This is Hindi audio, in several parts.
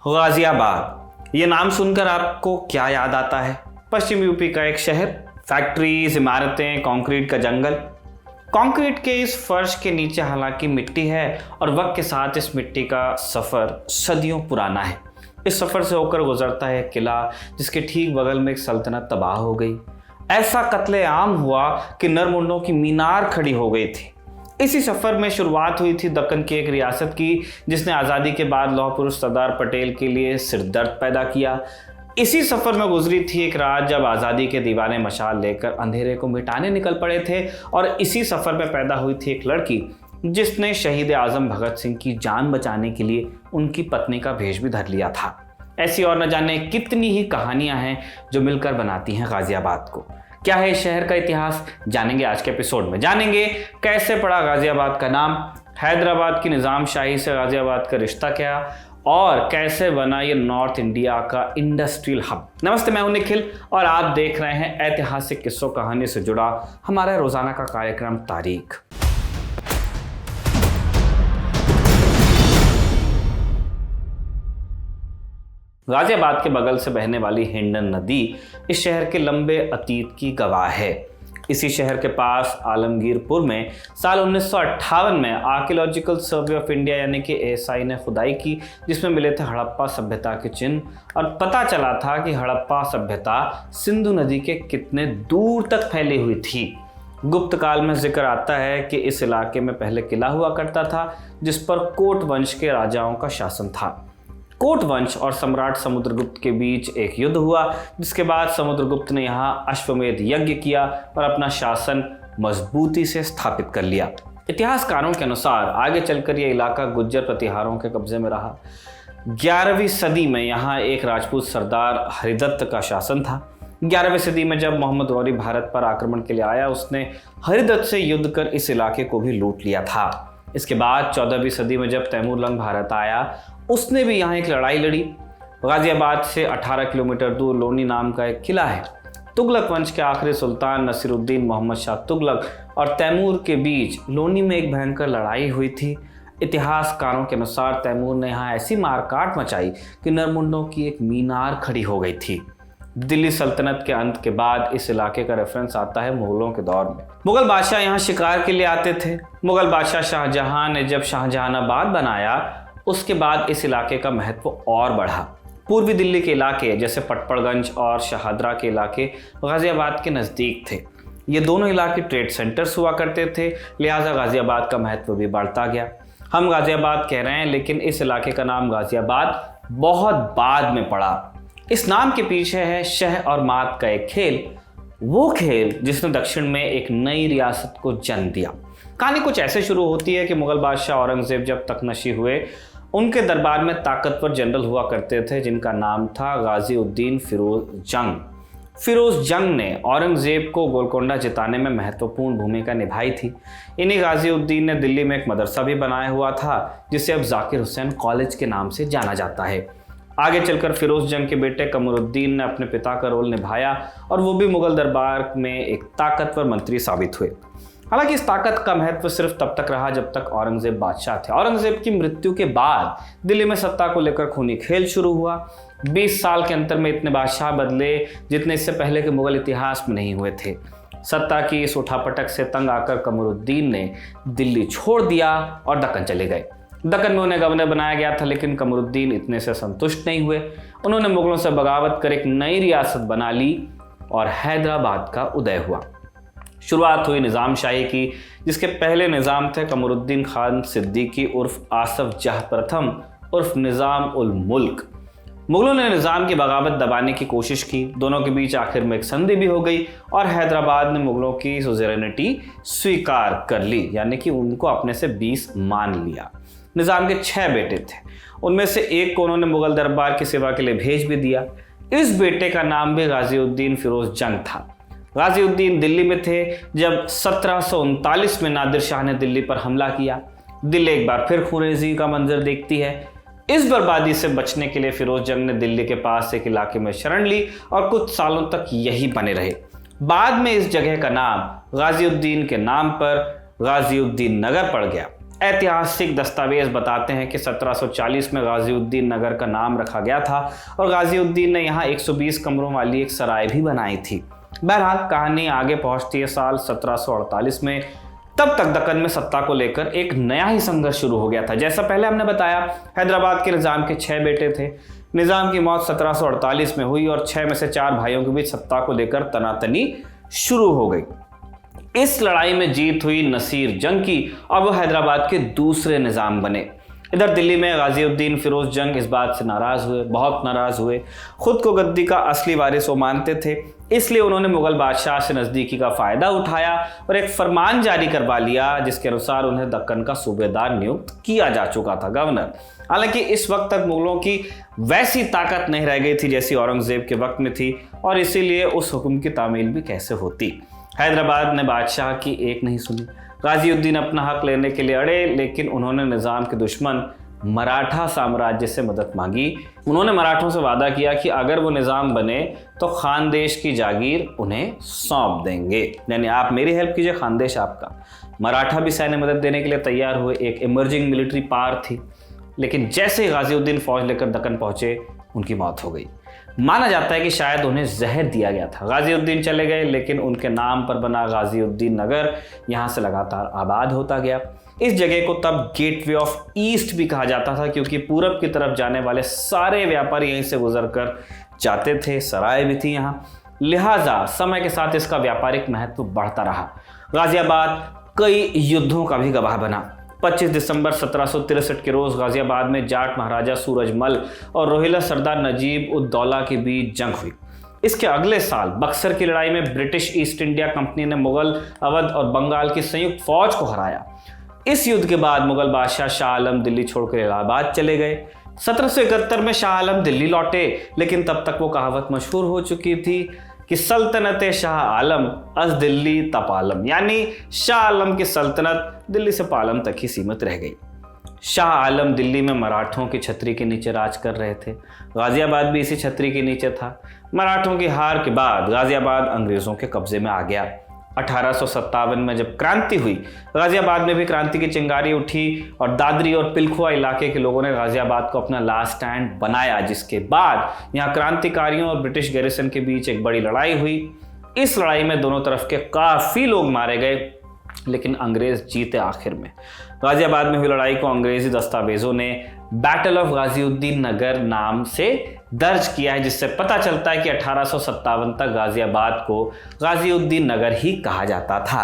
गाजियाबाद, ये नाम सुनकर आपको क्या याद आता है? पश्चिम यूपी का एक शहर, फैक्ट्रीज, इमारतें, कंक्रीट का जंगल। कंक्रीट के इस फर्श के नीचे हालांकि मिट्टी है और वक्त के साथ इस मिट्टी का सफर सदियों पुराना है। इस सफर से होकर गुजरता है किला, जिसके ठीक बगल में एक सल्तनत तबाह हो गई। ऐसा कत्लेआम हुआ कि नरमुंडों की मीनार खड़ी हो गई थी। इसी सफर में शुरुआत हुई थी दक्कन की एक रियासत की, जिसने आज़ादी के बाद लौह पुरुष सरदार पटेल के लिए सिरदर्द पैदा किया। इसी सफर में गुजरी थी एक रात जब आज़ादी के दीवाने मशाल लेकर अंधेरे को मिटाने निकल पड़े थे, और इसी सफर में पैदा हुई थी एक लड़की जिसने शहीद आजम भगत सिंह की जान बचाने के लिए उनकी पत्नी का भेष भी धर लिया था। ऐसी और न जाने कितनी ही कहानियां हैं जो मिलकर बनाती हैं गाजियाबाद को। क्या है इस शहर का इतिहास, जानेंगे आज के एपिसोड में। जानेंगे कैसे पड़ा गाजियाबाद का नाम, हैदराबाद की निज़ाम शाही से गाजियाबाद का रिश्ता क्या, और कैसे बना ये नॉर्थ इंडिया का इंडस्ट्रियल हब। नमस्ते, मैं हूं निखिल और आप देख रहे हैं ऐतिहासिक किस्सों कहानी से जुड़ा हमारा रोजाना का कार्यक्रम तारीख। गाजियाबाद के बगल से बहने वाली हिंडन नदी इस शहर के लंबे अतीत की गवाह है। इसी शहर के पास आलमगीरपुर में साल 1958 में आर्कियोलॉजिकल सर्वे ऑफ इंडिया यानी कि ASI ने खुदाई की, जिसमें मिले थे हड़प्पा सभ्यता के चिन्ह, और पता चला था कि हड़प्पा सभ्यता सिंधु नदी के कितने दूर तक फैली हुई थी। गुप्त काल में जिक्र आता है कि इस इलाके में पहले किला हुआ करता था जिस पर कोट वंश के राजाओं का शासन था। कोट वंश और सम्राट समुद्रगुप्त के बीच एक युद्ध हुआ, जिसके बाद समुद्रगुप्त ने यहाँ अश्वमेध यज्ञ किया और अपना शासन मजबूती से स्थापित कर लिया। इतिहासकारों के अनुसार आगे चलकर यह इलाका गुज्जर प्रतिहारों के कब्जे में रहा। 11वीं सदी में यहाँ एक राजपूत सरदार हरिदत्त का शासन था। 11वीं सदी में जब मोहम्मद गौरी भारत पर आक्रमण के लिए आया, उसने हरिदत्त से युद्ध कर इस इलाके को भी लूट लिया था। इसके बाद 14वीं सदी में जब तैमूरलंग भारत आया, उसने भी यहाँ एक लड़ाई लड़ी। गाजियाबाद से 18 किलोमीटर दूर लोनी नाम का एक किला है। तुगलक वंश के आखिरी सुल्तान नसीरुद्दीन मोहम्मद शाह तुगलक और तैमूर के बीच लोनी में एक भयंकर लड़ाई हुई थी। इतिहासकारोों के अनुसार तैमूर ने यहाँ ऐसी मारकाट मचाई कि नरमुंडों की एक मीनार खड़ी हो गई थी। दिल्ली सल्तनत के अंत के बाद इस इलाके का रेफरेंस आता है मुगलों के दौर में। मुगल बादशाह यहाँ शिकार के लिए आते थे। मुगल बादशाह शाहजहां ने जब शाहजहानाबाद बनाया, उसके बाद इस इलाके का महत्व और बढ़ा। पूर्वी दिल्ली के इलाके जैसे पटपड़गंज और शहादरा के इलाके गाजियाबाद के नज़दीक थे। ये दोनों इलाके ट्रेड सेंटर्स हुआ करते थे, लिहाजा गाजियाबाद का महत्व भी बढ़ता गया। हम गाजियाबाद कह रहे हैं, लेकिन इस इलाके का नाम गाजियाबाद बहुत बाद में पड़ा। इस नाम के पीछे है शह और मात का एक खेल, वो खेल जिसने दक्षिण में एक नई रियासत को जन्म दिया। कहानी कुछ ऐसे शुरू होती है कि मुगल बादशाह औरंगजेब जब तकनशी हुए, उनके दरबार में ताकतवर जनरल हुआ करते थे जिनका नाम था गाजी उद्दीन फिरोज जंग। फिरोज जंग ने औरंगजेब को गोलकोंडा जिताने में महत्वपूर्ण भूमिका निभाई थी। इन्हीं गाजी उद्दीन ने दिल्ली में एक मदरसा भी बनाया हुआ था, जिसे अब जाकिर हुसैन कॉलेज के नाम से जाना जाता है। आगे चलकर फिरोज जंग के बेटे कमरुद्दीन ने अपने पिता का रोल निभाया और वो भी मुगल दरबार में एक ताकतवर मंत्री साबित हुए। हालांकि इस ताकत का महत्व सिर्फ तब तक रहा जब तक औरंगजेब बादशाह थे। औरंगजेब की मृत्यु के बाद दिल्ली में सत्ता को लेकर खूनी खेल शुरू हुआ। 20 साल के अंतर में इतने बादशाह बदले जितने इससे पहले के मुगल इतिहास में नहीं हुए थे। सत्ता की इस उठापटक से तंग आकर कमरुद्दीन ने दिल्ली छोड़ दिया और दक्कन चले गए। दक्कन में उन्हें गवर्नर बनाया गया था, लेकिन कमरुद्दीन इतने से संतुष्ट नहीं हुए। उन्होंने मुगलों से बगावत कर एक नई रियासत बना ली और हैदराबाद का उदय हुआ। शुरुआत हुई निज़ाम शाही की, जिसके पहले निज़ाम थे कमरुद्दीन खान सिद्दीकी उर्फ आसफ जह प्रथम उर्फ निज़ाम उल मुल्क। मुगलों ने निज़ाम की बगावत दबाने की कोशिश की। दोनों के बीच आखिर में एक संधि भी हो गई और हैदराबाद ने मुगलों की सुज़ेरेनिटी स्वीकार कर ली, यानी कि उनको अपने से 20 मान लिया। निज़ाम के 6 बेटे थे, उनमें से एक को उन्होंने मुगल दरबार की सेवा के लिए भेज भी दिया। इस बेटे का नाम भी गाजीउद्दीन फिरोज जंग था। गाजीउद्दीन दिल्ली में थे जब 1739 में नादिर शाह ने दिल्ली पर हमला किया। दिल्ली एक बार फिर खूनेज़ी का मंजर देखती है। इस बर्बादी से बचने के लिए फिरोज जंग ने दिल्ली के पास एक इलाके में शरण ली और कुछ सालों तक यही बने रहे। बाद में इस जगह का नाम गाजीउद्दीन के नाम पर गाजीउद्दीन नगर पड़ गया। ऐतिहासिक दस्तावेज बताते हैं कि 1740 में गाजिउद्दीन नगर का नाम रखा गया था और गाजिउद्दीन ने यहाँ 120 कमरों वाली एक सराय भी बनाई थी। बहरहाल कहानी आगे पहुंचती है साल 1748 में। तब तक दक्कन में सत्ता को लेकर एक नया ही संघर्ष शुरू हो गया था। जैसा पहले हमने बताया, हैदराबाद के निज़ाम के 6 बेटे थे। निज़ाम की मौत 1748 में हुई और 6 में से 4 भाइयों के बीच सत्ता को लेकर तनातनी शुरू हो गई। इस लड़ाई में जीत हुई नसीर जंग की और वो हैदराबाद के दूसरे निज़ाम बने। इधर दिल्ली में गाजिउद्दीन फिरोज जंग इस बात से नाराज़ हुए, बहुत नाराज़ हुए। खुद को गद्दी का असली वारिस वो मानते थे, इसलिए उन्होंने मुगल बादशाह से नज़दीकी का फ़ायदा उठाया और एक फरमान जारी करवा लिया जिसके अनुसार उन्हें दक्कन का सूबेदार नियुक्त किया जा चुका था, गवर्नर। हालांकि इस वक्त तक मुगलों की वैसी ताकत नहीं रह गई थी जैसी औरंगजेब के वक्त में थी और इसीलिए उस हुक्म की तामील भी कैसे होती। हैदराबाद ने बादशाह की एक नहीं सुनी। गाजिउद्दीन अपना हक लेने के लिए अड़े, लेकिन उन्होंने निज़ाम के दुश्मन मराठा साम्राज्य से मदद मांगी। उन्होंने मराठों से वादा किया कि अगर वो निज़ाम बने तो खानदेश की जागीर उन्हें सौंप देंगे, यानी आप मेरी हेल्प कीजिए, खानदेश आपका। मराठा भी सैन्य मदद देने के लिए तैयार हुए। एक इमर्जिंग मिलिट्री पावर थी, लेकिन जैसे ही गाजिउद्दीन फौज लेकर दक्कन पहुंचे उनकी मौत हो गई। माना जाता है कि शायद उन्हें जहर दिया गया था। गाजिउद्दीन चले गए, लेकिन उनके नाम पर बना गाजिउद्दीन नगर यहाँ से लगातार आबाद होता गया। इस जगह को तब गेटवे ऑफ ईस्ट भी कहा जाता था क्योंकि पूरब की तरफ जाने वाले सारे व्यापारी यहीं से गुजर कर जाते थे। सराय भी थी यहाँ, लिहाजा समय के साथ इसका व्यापारिक महत्व बढ़ता रहा। गाजियाबाद कई युद्धों का भी गवाह बना। 25 दिसंबर 1763 के रोज गाजियाबाद में जाट महाराजा सूरजमल और रोहिला सरदार नजीब उद दौला के बीच जंग हुई। इसके अगले साल बक्सर की लड़ाई में ब्रिटिश ईस्ट इंडिया कंपनी ने मुगल, अवध और बंगाल की संयुक्त फौज को हराया। इस युद्ध के बाद मुगल बादशाह शाह आलम दिल्ली छोड़कर इलाहाबाद चले गए। 1771 में शाह आलम दिल्ली लौटे, लेकिन तब तक वो कहावत मशहूर हो चुकी थी कि सल्तनत शाह आलम अज दिल्ली तपालम, यानी शाह आलम की सल्तनत दिल्ली से पालम तक ही सीमित रह गई। शाह आलम दिल्ली में मराठों की छतरी के नीचे राज कर रहे थे। गाजियाबाद भी इसी छतरी के नीचे था। मराठों की हार के बाद गाजियाबाद अंग्रेजों के कब्जे में आ गया। 1857 में जब क्रांति हुई, गाजियाबाद में भी क्रांति की चिंगारी उठी और दादरी और पिलखुआ इलाके के लोगों ने गाजियाबाद को अपना लास्ट स्टैंड बनाया, जिसके बाद यहाँ क्रांतिकारियों और ब्रिटिश गैरिसन के बीच एक बड़ी लड़ाई हुई। इस लड़ाई में दोनों तरफ के काफ़ी लोग मारे गए, लेकिन अंग्रेज जीते आखिर में। गाजियाबाद में हुई लड़ाई को अंग्रेजी दस्तावेजों ने बैटल ऑफ गाजिउद्दीन नगर नाम से दर्ज किया है, जिससे पता चलता है कि 1857 तक गाजियाबाद को गाजिउद्दीन नगर ही कहा जाता था।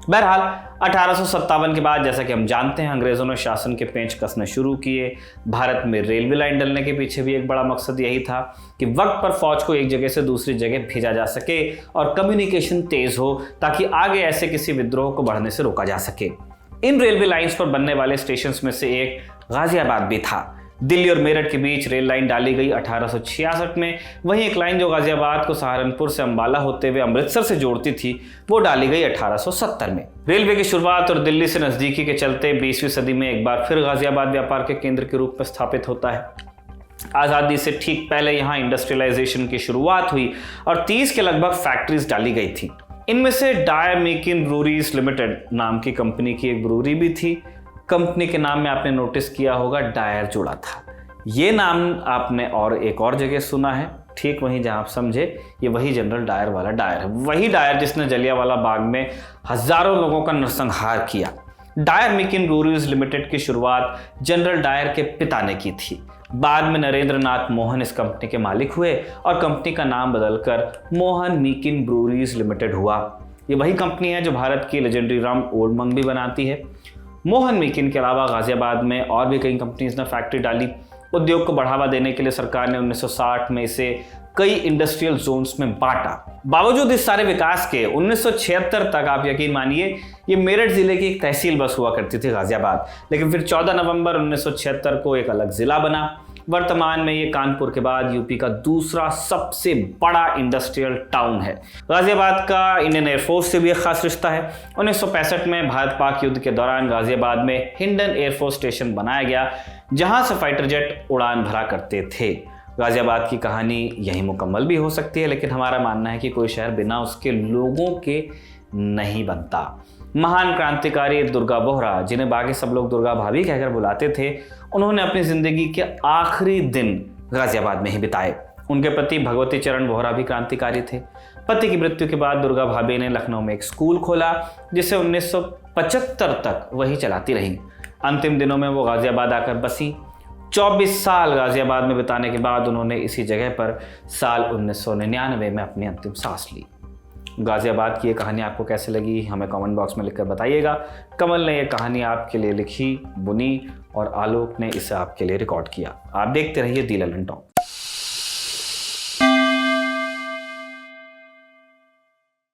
बहरहाल 1857 के बाद, जैसा कि हम जानते हैं, अंग्रेजों ने शासन के पेंच कसने शुरू किए। भारत में रेलवे लाइन डलने के पीछे भी एक बड़ा मकसद यही था कि वक्त पर फौज को एक जगह से दूसरी जगह भेजा जा सके और कम्युनिकेशन तेज हो, ताकि आगे ऐसे किसी विद्रोह को बढ़ने से रोका जा सके। इन रेलवे लाइंस पर बनने वाले स्टेशन में से एक गाजियाबाद भी था। दिल्ली और मेरठ के बीच रेल लाइन डाली गई 1866 में। वहीं एक लाइन जो गाजियाबाद को सहारनपुर से अंबाला होते हुए अमृतसर से जोड़ती थी, वो डाली गई 1870 में। रेलवे की शुरुआत और दिल्ली से नजदीकी के चलते 20वीं सदी में एक बार फिर गाजियाबाद व्यापार के केंद्र के रूप में स्थापित होता है। आज़ादी से ठीक पहले यहाँ इंडस्ट्रियलाइजेशन की शुरुआत हुई और 30 के लगभग फैक्ट्रीज डाली गई थी। इनमें से डायर मेकिन ब्रूरीज लिमिटेड नाम की कंपनी की एक ब्रूरी भी थी। कंपनी के नाम में आपने नोटिस किया होगा डायर जुड़ा था। ये नाम आपने और एक और जगह सुना है, ठीक वहीं जहां आप समझे, ये वही जनरल डायर वाला डायर है। वही डायर जिसने जलियांवाला बाग में हजारों लोगों का नरसंहार किया। डायर मेकिन ब्रूरीज लिमिटेड की शुरुआत जनरल डायर के पिता ने की थी। बाद में नरेंद्र नाथ मोहन इस कंपनी के मालिक हुए और कंपनी का नाम बदलकर मोहन मेकिन ब्रूरीज लिमिटेड हुआ। ये वही कंपनी है जो भारत की लेजेंडरी रम ओल्ड मंक भी बनाती है। मोहन मेकिन के अलावा गाजियाबाद में और भी कई कंपनीज ने फैक्ट्री डाली। उद्योग को बढ़ावा देने के लिए सरकार ने 1960 में इसे कई इंडस्ट्रियल जोन्स में बांटा। बावजूद इस सारे विकास के 1976 तक, आप यकीन मानिए, ये मेरठ जिले की एक तहसील बस हुआ करती थी गाजियाबाद। लेकिन फिर 14 नवंबर 1976 को एक अलग जिला बना। वर्तमान में ये कानपुर के बाद यूपी का दूसरा सबसे बड़ा इंडस्ट्रियल टाउन है। गाजियाबाद का इंडियन एयरफोर्स से भी एक खास रिश्ता है। 1965 में भारत पाक युद्ध के दौरान गाजियाबाद में हिंडन एयरफोर्स स्टेशन बनाया गया, जहां से फाइटर जेट उड़ान भरा करते थे। गाजियाबाद की कहानी यही मुकम्मल भी हो सकती है, लेकिन हमारा मानना है कि कोई शहर बिना उसके लोगों के नहीं बनता। महान क्रांतिकारी दुर्गा बोहरा, जिन्हें बाकी सब लोग दुर्गा भाभी कहकर बुलाते थे, उन्होंने अपनी जिंदगी के आखिरी दिन गाजियाबाद में ही बिताए। उनके पति भगवती चरण बोहरा भी क्रांतिकारी थे। पति की मृत्यु के बाद दुर्गा भाभी ने लखनऊ में एक स्कूल खोला, जिसे 1975 तक वही चलाती रहीं। अंतिम दिनों में वो गाजियाबाद आकर बसी। 24 साल गाजियाबाद में बिताने के बाद उन्होंने इसी जगह पर साल 1999 में अपनी अंतिम सांस ली। गाजियाबाद की ये कहानी आपको कैसे लगी, हमें कमेंट बॉक्स में लिखकर बताइएगा। कमल ने ये कहानी आपके लिए लिखी, बुनी और आलोक ने इसे आपके लिए रिकॉर्ड किया। आप देखते रहिए दी ललन टॉक।